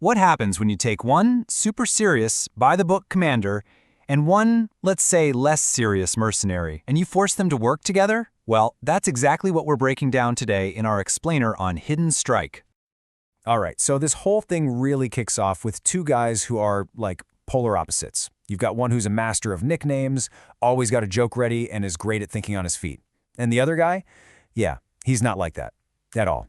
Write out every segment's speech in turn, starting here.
What happens when you take one super serious, by-the-book commander and one, let's say, less serious mercenary, and you force them to work together? Well, that's exactly what we're breaking down today in our explainer on Hidden Strike. Alright, so this whole thing really kicks off with two guys who are, like, polar opposites. You've got one who's a master of nicknames, always got a joke ready, and is great at thinking on his feet. And the other guy? Yeah, he's not like that. At all.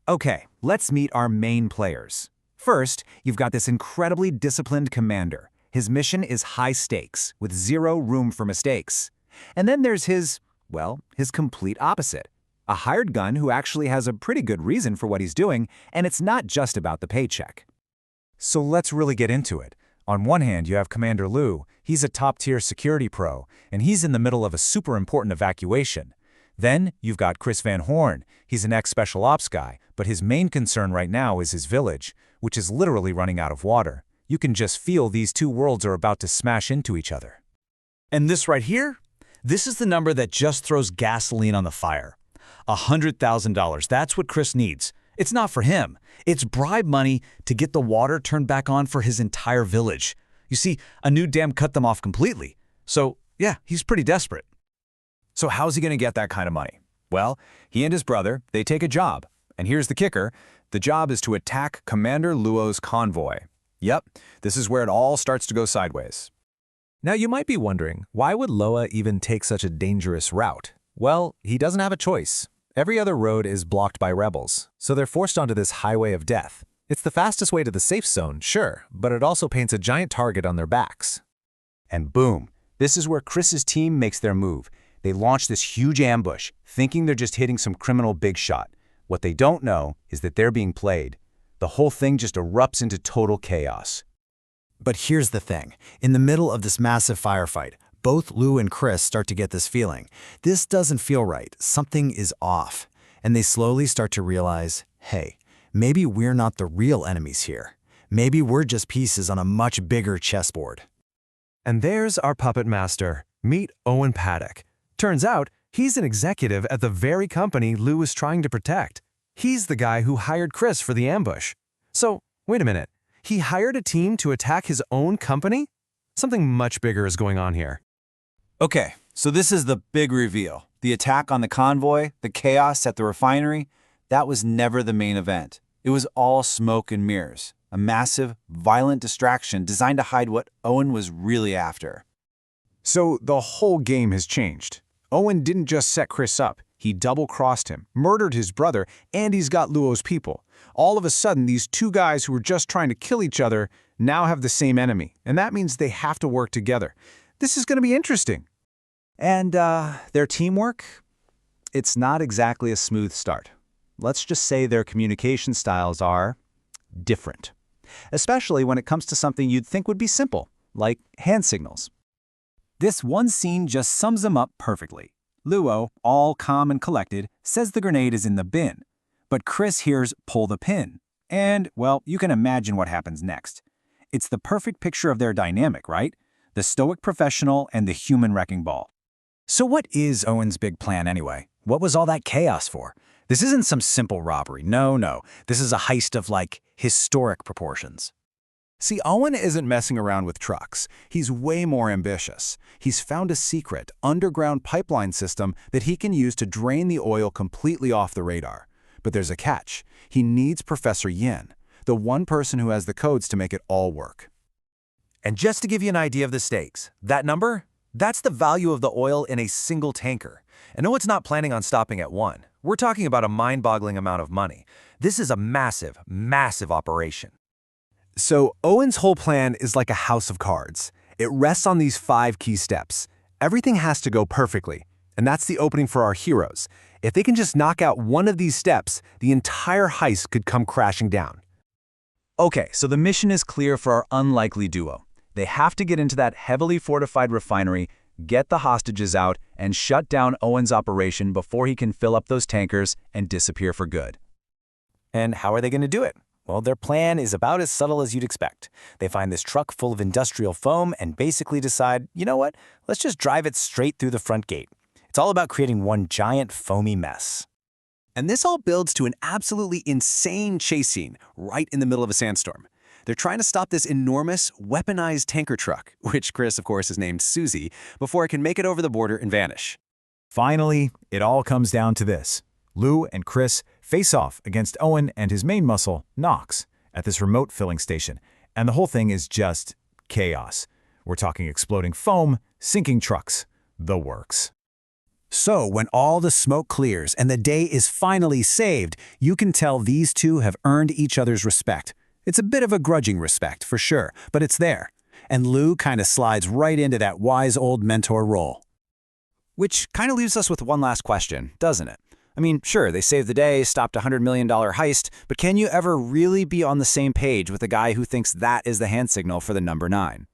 Okay, let's meet our main players. First, you've got this incredibly disciplined commander. His mission is high stakes, with zero room for mistakes. And then there's his complete opposite. A hired gun who actually has a pretty good reason for what he's doing, and it's not just about the paycheck. So let's really get into it. On one hand, you have Commander Lou. He's a top-tier security pro, and he's in the middle of a super important evacuation. Then, you've got Chris Van Horn. He's an ex-special ops guy, but his main concern right now is his village, which is literally running out of water. You can just feel these two worlds are about to smash into each other. And this right here? This is the number that just throws gasoline on the fire. $100,000, that's what Chris needs. It's not for him. It's bribe money to get the water turned back on for his entire village. You see, a new dam cut them off completely. So, yeah, he's pretty desperate. So how's he going to get that kind of money? Well, he and his brother, they take a job. And here's the kicker. The job is to attack Commander Luo's convoy. Yep, this is where it all starts to go sideways. Now you might be wondering, why would Loa even take such a dangerous route? Well, he doesn't have a choice. Every other road is blocked by rebels, so they're forced onto this highway of death. It's the fastest way to the safe zone, sure, but it also paints a giant target on their backs. And boom, this is where Chris's team makes their move. They launch this huge ambush, thinking they're just hitting some criminal big shot. What they don't know is that they're being played. The whole thing just erupts into total chaos. But here's the thing. In the middle of this massive firefight, both Lou and Chris start to get this feeling. This doesn't feel right. Something is off. And they slowly start to realize, hey, maybe we're not the real enemies here. Maybe we're just pieces on a much bigger chessboard. And there's our puppet master. Meet Owen Paddock. Turns out, he's an executive at the very company Lou is trying to protect. He's the guy who hired Chris for the ambush. So, wait a minute. He hired a team to attack his own company? Something much bigger is going on here. Okay, so this is the big reveal. The attack on the convoy, the chaos at the refinery, that was never the main event. It was all smoke and mirrors. A massive, violent distraction designed to hide what Owen was really after. So the whole game has changed. Owen didn't just set Chris up. He double-crossed him, murdered his brother, and he's got Luo's people. All of a sudden, these two guys who were just trying to kill each other now have the same enemy, and that means they have to work together. This is going to be interesting. And their teamwork? It's not exactly a smooth start. Let's just say their communication styles are different. Especially when it comes to something you'd think would be simple, like hand signals. This one scene just sums them up perfectly. Luo, all calm and collected, says the grenade is in the bin. But Chris hears pull the pin. And, well, you can imagine what happens next. It's the perfect picture of their dynamic, right? The stoic professional and the human wrecking ball. So what is Owen's big plan anyway? What was all that chaos for? This isn't some simple robbery. No. This is a heist of, like, historic proportions. See, Owen isn't messing around with trucks. He's way more ambitious. He's found a secret, underground pipeline system that he can use to drain the oil completely off the radar. But there's a catch. He needs Professor Yin, the one person who has the codes to make it all work. And just to give you an idea of the stakes, that number? That's the value of the oil in a single tanker. And no, it's not planning on stopping at one. We're talking about a mind-boggling amount of money. This is a massive, massive operation. So Owen's whole plan is like a house of cards. It rests on these 5 key steps. Everything has to go perfectly, and that's the opening for our heroes. If they can just knock out one of these steps, the entire heist could come crashing down. Okay, so the mission is clear for our unlikely duo. They have to get into that heavily fortified refinery, get the hostages out, and shut down Owen's operation before he can fill up those tankers and disappear for good. And how are they going to do it? Well, their plan is about as subtle as you'd expect. They find this truck full of industrial foam and basically decide, you know what, let's just drive it straight through the front gate. It's all about creating one giant foamy mess. And this all builds to an absolutely insane chase scene right in the middle of a sandstorm. They're trying to stop this enormous, weaponized tanker truck, which Chris, of course, is named Susie, before it can make it over the border and vanish. Finally, it all comes down to this. Lou and Chris face off against Owen and his main muscle, Knox, at this remote filling station, and the whole thing is just chaos. We're talking exploding foam, sinking trucks, the works. So when all the smoke clears and the day is finally saved, you can tell these two have earned each other's respect. It's a bit of a grudging respect, for sure, but it's there. And Lou kind of slides right into that wise old mentor role. Which kind of leaves us with one last question, doesn't it? I mean, sure, they saved the day, stopped a $100 million heist, but can you ever really be on the same page with a guy who thinks that is the hand signal for the number 9?